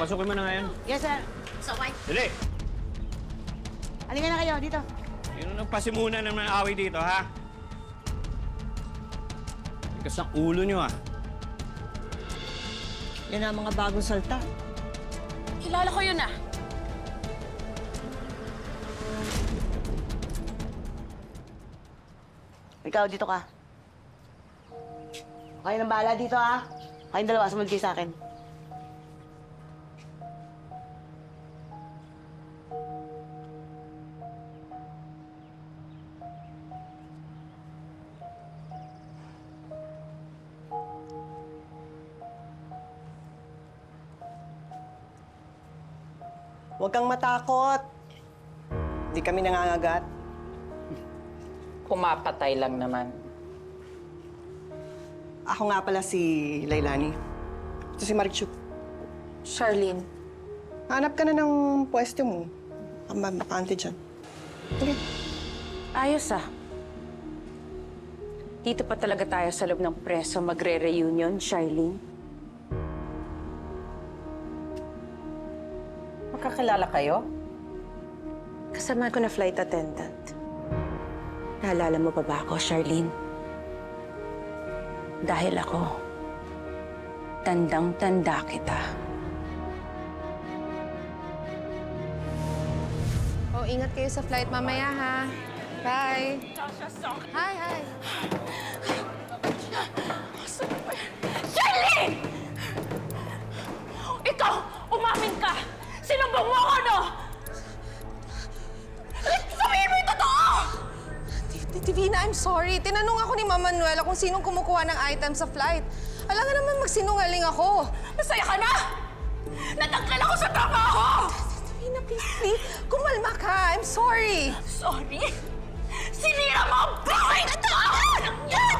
pasukin mo na ngayon. Yes, sir. Dali! Halika na kayo, dito. Yun ang pasimunan ng mga away dito, ha? Tigas ng ulo nyo, Yan ang mga bagong salta. Kilala ko yun, ah. Ikaw, dito ka. Kayo nang bahala dito, ha? Kayong dalawa, sumunod kayo sa akin. Huwag kang matakot. Hindi kami nangangagat. Pumapatay lang naman. Ako nga pala si Lailani. Ito si Marichu. Charlene. Hanap ka na ng pwesto mo. Bakante dyan. Okay. Ayos, ah. Dito pa talaga tayo sa loob ng preso magre-reunion, Charlene. Magkakilala kayo? Kasama ko na flight attendant. Naalala mo pa ba ako, Charlene? Dahil ako, tandang-tanda kita. Oh, ingat kayo sa flight mamaya, ha? Bye. Hi, hi. Charlene! Ikaw, umamin ka! Sinumbong mo ako, no? Sabihin mo yung totoo! Divina, I'm sorry. Tinanong ako ni Ma'am Manuela kung sinong kumukuha ng item sa flight. Alam nga naman magsinungaling ako. Masaya ka na! Natanggal ako sa trabaho! Divina, please. Kumalma ka. I'm sorry. Sorry? Sinira mo ang buhay ko! Yan!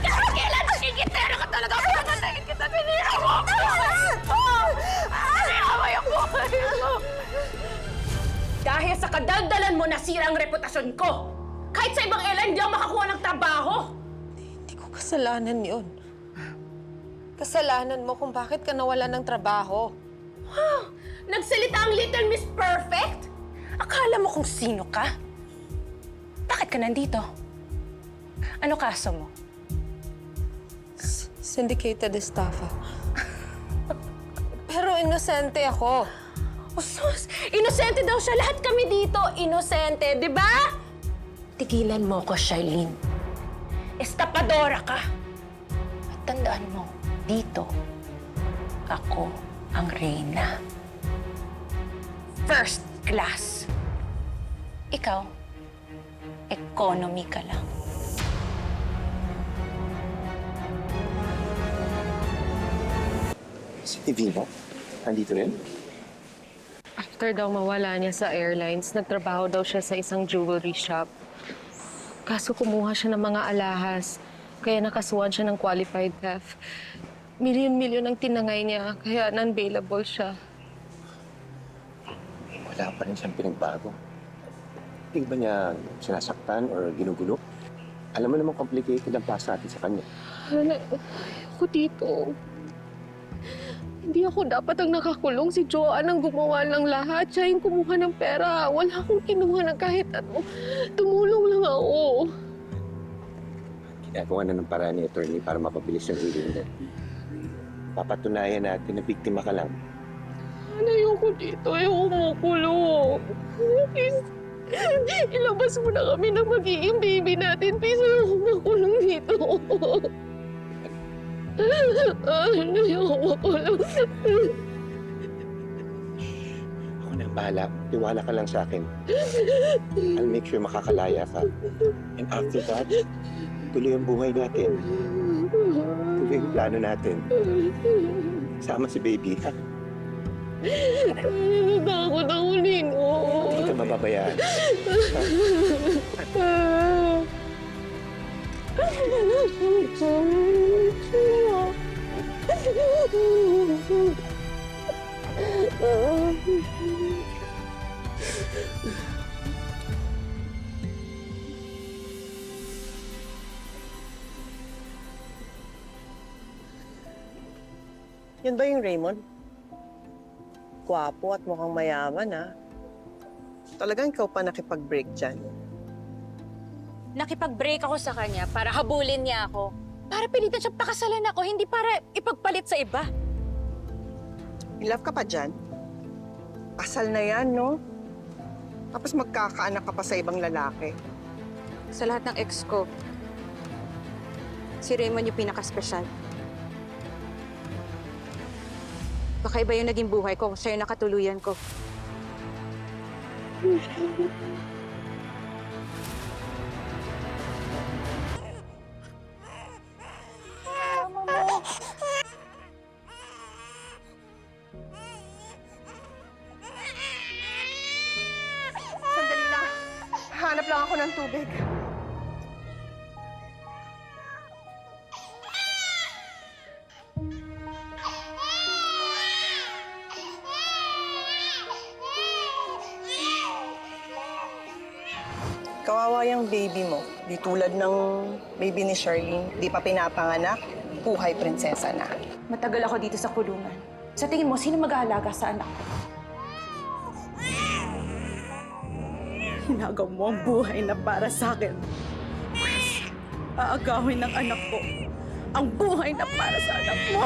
Kaya kailan nakikitera ka talaga? Pinatalayin kita, sinira mo ang buhay ko! Sinira mo yung buhay ko! Dahil sa kadaldalan mo, nasira ang reputasyon ko! Kahit sa ibang airline, hindi ako makakuha ng trabaho! Hindi ko kasalanan yun. Kasalanan mo kung bakit ka nawalan ng trabaho. Wow! Nagsalita ang Little Miss Perfect? Akala mo kung sino ka? Bakit ka nandito? Ano kaso mo? Syndicated estafa. Pero inosente ako. Oh, sus! Inosente daw siya. Lahat kami dito, inosente, di ba? Tigilan mo ko, Charlene. Estapadora ka. At tandaan mo, dito, ako ang reyna. First class. Ikaw, economy ka lang. Si Divina, nandito rin? After daw mawala niya sa airlines, nagtrabaho daw siya sa isang jewelry shop. Kaso kumuha siya ng mga alahas, kaya nakasuhan siya ng qualified theft. Milyon-milyon ang tinangay niya, kaya non-bailable siya. Wala pa rin siyang pinagbago. Hindi ba niya sinasaktan or ginugulo? Alam mo naman complicated ang past natin sa kanya. Ayoko dito. Hindi ako dapat ang nakakulong. Si Joanne ang gumawa ng lahat. Siya yung kumuha ng pera. Wala akong kinuha ng kahit ano. Tumulong lang ako. Ginagawa na ng paraan ni attorney para mapabilis yung hearing din. Papatunayan natin na biktima ka lang. Ayoko dito. Ayoko makulong. Please, ilabas mo na kami ng magiging baby natin. Please, ayoko makulong dito. Ayoko makulong. Ako na ang bahala. Tiwala ka lang sa akin. I'll make sure makakalaya ka. And after that, tuloy ang buhay natin. Tuloy ang plano natin. Sama si baby, ha? Takot ako, Lino. Hindi ka mababayaan. Yan ba yung Raymond? gwapo at mukhang mayaman, ha? Talagang ikaw pa nakipag-break dyan. Nakipag-break ako sa kanya para habulin niya ako. Para pilitan siyang pakasalan ako, hindi para ipagpalit sa iba. In love ka pa dyan? Kasal na yan, no? Tapos magkakaanak ka pa sa ibang lalaki. Sa lahat ng ex ko, si Raymond yung pinaka-special. Baka iba yung naging buhay ko kung siya yung nakatuluyan ko. Sandali lang. Hanap lang ako ng tubig. Kawawa yung baby mo. Di tulad ng baby ni Charlene. Di pa pinapanganak, buhay prinsesa na. Matagal ako dito sa kulungan. Sa tingin mo, sino mag-aalaga sa anak ko? Hinagaw mo ang buhay na para sa akin. Aagawin ng anak ko ang buhay na para sa anak mo.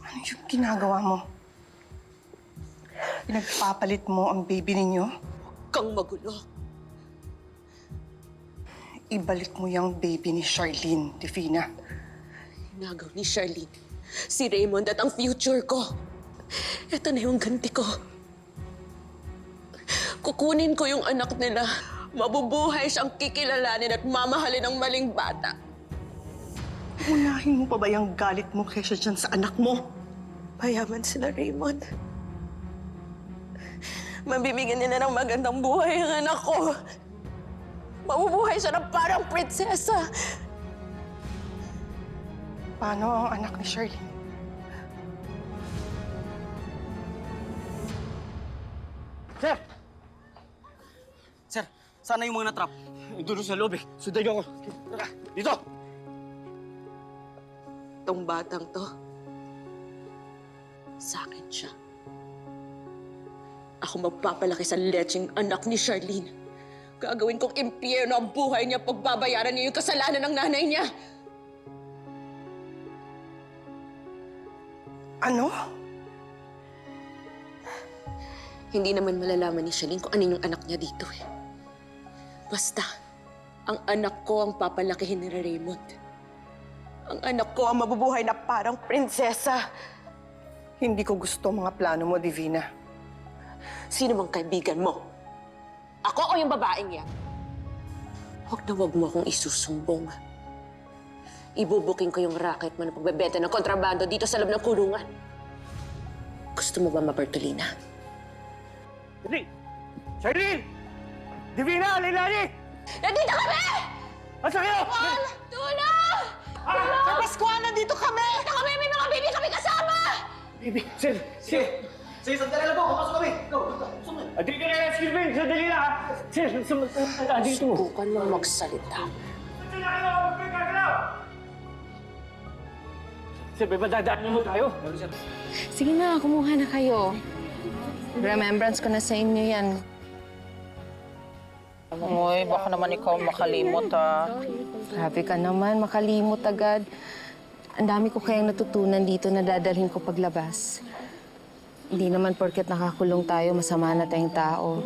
Ano yung ginagawa mo? Pinagpapalit mo ang baby ninyo? Kang magulo. Ibalik mo yung baby ni Charlene, Divina. Hinagaw ni Charlene. Si Raymond at ang future ko. Ito na yung ganti ko. Kukunin ko yung anak nila. Mabubuhay siyang kikilalanin at mamahalin ng maling bata. Unahin mo pa ba yung galit mo kaysa dyan sa anak mo? Mayaman sila, Raymond. Mabibigyan nila ng magandang buhay ang anak ko. Mabubuhay siya ng parang prinsesa. Paano ang anak ni Charlene? Sir! Sir, sana yung mga natrap. Doon sa loob eh. Sundan niyo ako. Tara, dito! Tong batang to, sa akin siya. Ako magpapalaki sa lecheng anak ni Charlene. Gagawin kong impyerno ang buhay niya pagbabayaran niya yung kasalanan ng nanay niya. Ano? Hindi naman malalaman ni Charlene kung ano yung anak niya dito eh. Basta, ang anak ko ang papalakihin ni Raymond. Ang anak ko ang mabubuhay na parang prinsesa. Hindi ko gusto mga plano mo, Divina. Sino bang kaibigan mo? Ako o yung babaeng yan? Huwag na huwag mo akong isusumbong. Ibubuking ko yung racket mo na pagbebenta ng kontrabando dito sa loob ng kulungan. Gusto mo ba, Mabertolina? Dali! Charlene! Divina! Lilani! Nandito kami! Asa kayo? Tulong! Sa Pascual, nandito kami! Nandito kami! May mga bibi kami kasama! Bibi! Sir! Sir! Sir, sandali lang po! Kapasok kami! Go! Dito na! Excuse me! Sandali lang ha! Sir! Dito! Subukan mo magsalita. Sandali lang kayo! Magpagkagalaw! Sir, may madadaan niyo mo tayo. Sige na, kumuha na kayo. Remembrance ko na sa inyo yan. Uy, baka naman ikaw makalimot, ha? Grabe ka naman, makalimot agad. Ang dami ko kayang natutunan dito na dadalhin ko paglabas. Hindi naman porket nakakulong tayo, masama na tayong tao.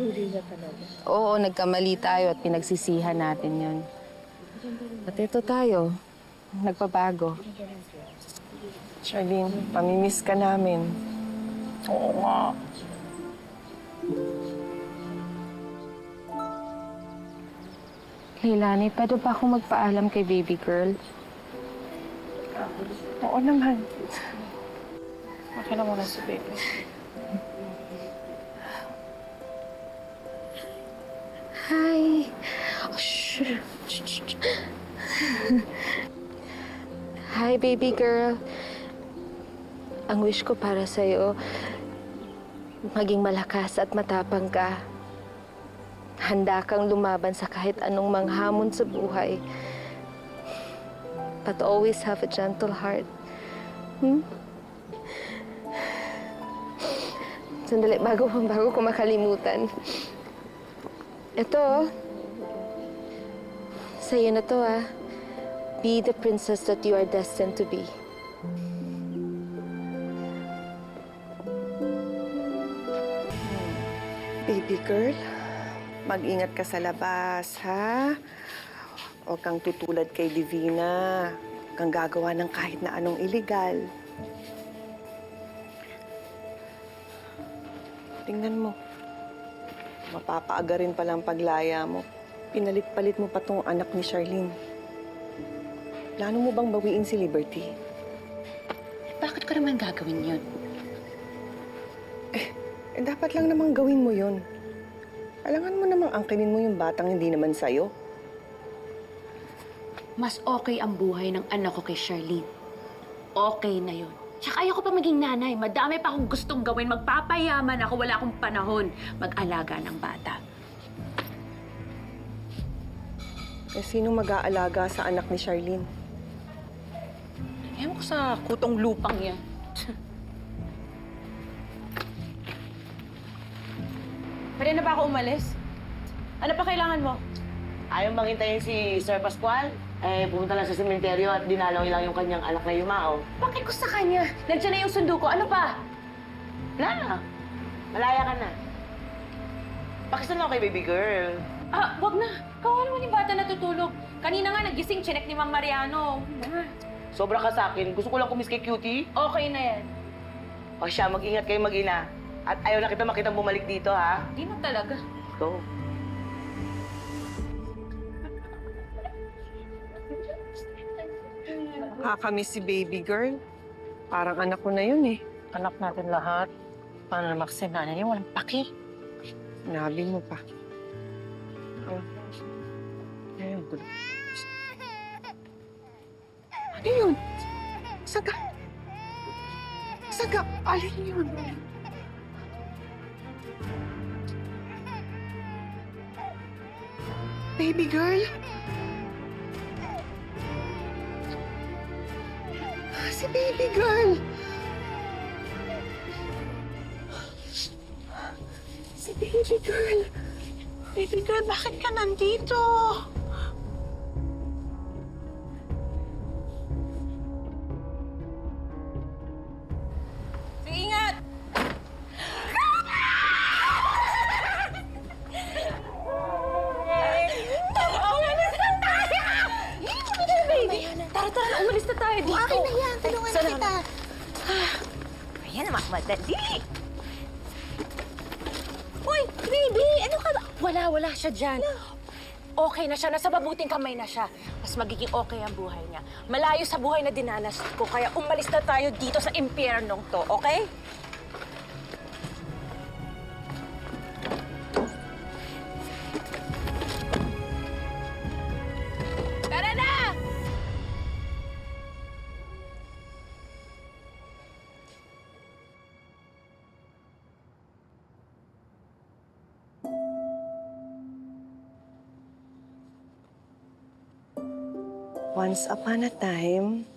Oo, nagkamali tayo at pinagsisihan natin yon. At ito tayo, nagpabago. Charlene, pamimiss ka namin. Oo nga. Leilani, pwede ba akong magpaalam kay baby girl? Oo naman. Okay na muna si baby. Hi! Oh, shh. Hi, baby girl. Ang wish ko para sa'yo, maging malakas at matapang ka. Handa kang lumaban sa kahit anong manghamon sa buhay. But always have a gentle heart. Sandali, bago ko makalimutan. Ito, sa'yo na to, ah. Be the princess that you are destined to be. Baby girl, mag-ingat ka sa labas, ha? Huwag kang tutulad kay Divina. Huwag kang gagawa ng kahit na anong illegal. Tingnan mo. Mapapaaga rin palang paglaya mo. Pinalit-palit mo pa tong anak ni Charlene. Plano mo bang bawiin si Liberty? Bakit ko naman gagawin yun? Dapat lang namang gawin mo yun. Alangan mo namang angkinin mo yung batang hindi naman sa'yo. Mas okay ang buhay ng anak ko kay Charlene. Okay na yun. Tsaka ayoko pa maging nanay. Madami pa akong gustong gawin. Magpapayaman ako. Wala akong panahon mag-alaga ng bata. Sino mag-aalaga sa anak ni Charlene? Ewan ko sa kutong lupang yan. Pwede na ba ako umalis? Ano pa kailangan mo? Ayaw bang hintayin si Sir Pascual? Pumunta lang sa sementeryo at dinalaw lang yung kanyang anak na yumao. Bakit ko sa kanya? Nandiyan na yung sundo ko. Ano pa? Wala na. Malaya ka na. Pakisan ako kay baby girl. Wag na. Kawa naman yung bata natutulog. Kanina nga nagising, chinek ni Ma'am Mariano. Sobra ka sa akin. Gusto ko lang kumiss kay Cutie. Okay na yan. O siya, mag-ingat kayo mag-ina. At ayaw na kita makitang bumalik dito, ha? Di na talaga. Go. Nakakamiss si baby girl. Parang anak ko na yun eh. Anak natin lahat. Paano naman kasi nanay niya? Walang paki. Sinabi mo pa. Ayun, good. Ano yun? Saga. Saga. Alin yun? Baby girl? Si baby girl. Si baby girl. Baby girl, bakit ka nandito? Ingat! Tara, umalis na tayo dito. Akin na yan. Tulungan na kita. Ayan naman, madali. Uy, baby! Ano ka ba? Wala siya dyan. Okay na siya. Nasa mabuting kamay na siya. Mas magiging okay ang buhay niya. Malayo sa buhay na dinanas ko. Kaya umalis na tayo dito sa impyernong to, okay? Tara na! Once upon a time,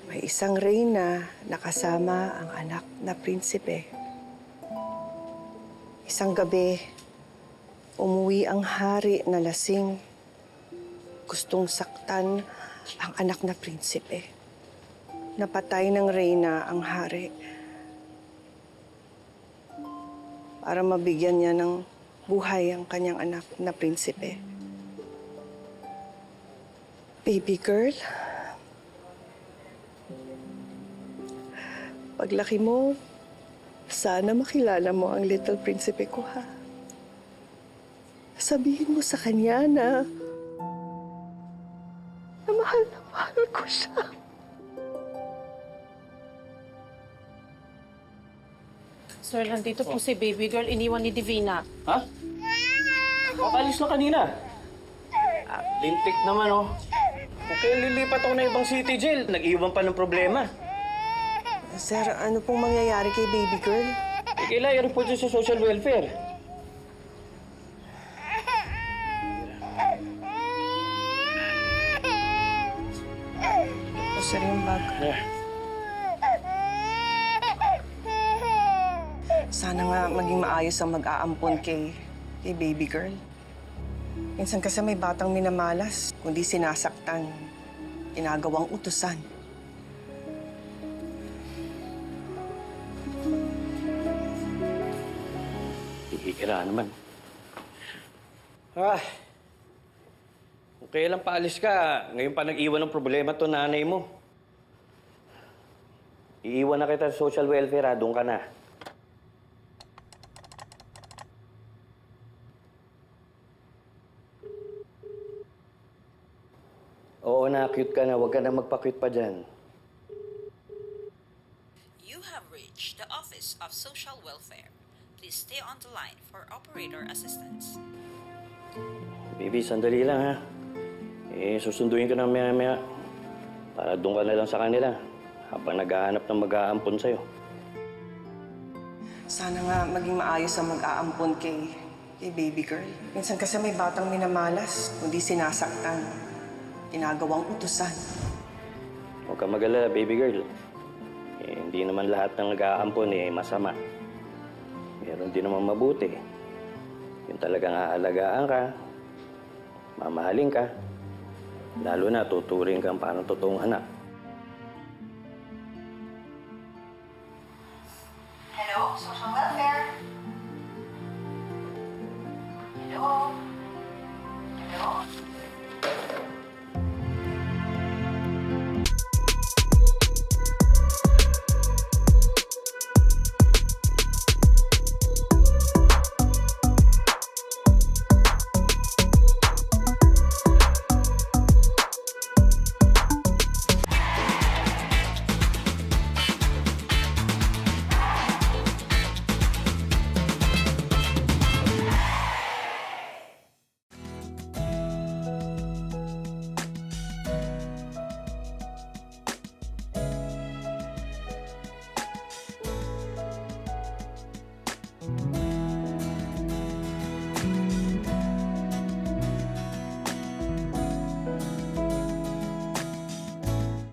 may isang reyna na kasama ang anak na prinsipe. Isang gabi, umuwi ang hari na lasing. Gustong saktan ang anak na prinsipe. Napatay ng reyna ang hari para mabigyan niya ng buhay ang kanyang anak na prinsipe. Baby girl, paglaki mo, sana makilala mo ang little prinsipe ko, ha? Sabihin mo sa kanya na mahal na mahal ko siya. Sir, nandito po si baby girl. Iniwan ni Divina. Ha? Kakalis na kanina. Lintik naman, oh. Okay, lilipat ako na ibang city jail. Nag-iwan pa ng problema. Sir, ano pong mangyayari kay baby girl? Kailangan i-report yun sa social welfare. O sir, yung bag. Sana nga maging maayos ang mag-aampon kay baby girl. Minsan kasi may batang minamalas, kundi sinasaktan, ginagawang utusan. Hihira naman. Kung kailan paalis ka, ngayon pa nag-iwan ng problema to nanay mo. Iiwan na kita sa social welfare, doon ka na. Oo na, cute ka na. Huwag ka na magpa-cute pa dyan. You have reached the Office of Social Welfare. Please stay on the line for operator assistance. Baby, sandali lang ha. Susunduin ka na maya-maya. Para doon ka na lang sa kanila. Habang naghahanap ng mag-aampon sa'yo. Sana nga maging maayos ang mag-aampon kay baby girl. Minsan kasi may batang minamalas, kundi sinasaktan, ginagawang utusan. Huwag ka mag-alala, baby girl. Hindi naman lahat ng nag-aampon masama. Meron din naman mabuti. Yung talagang aalagaan ka, mamahalin ka, lalo na tuturing kang parang totoong anak.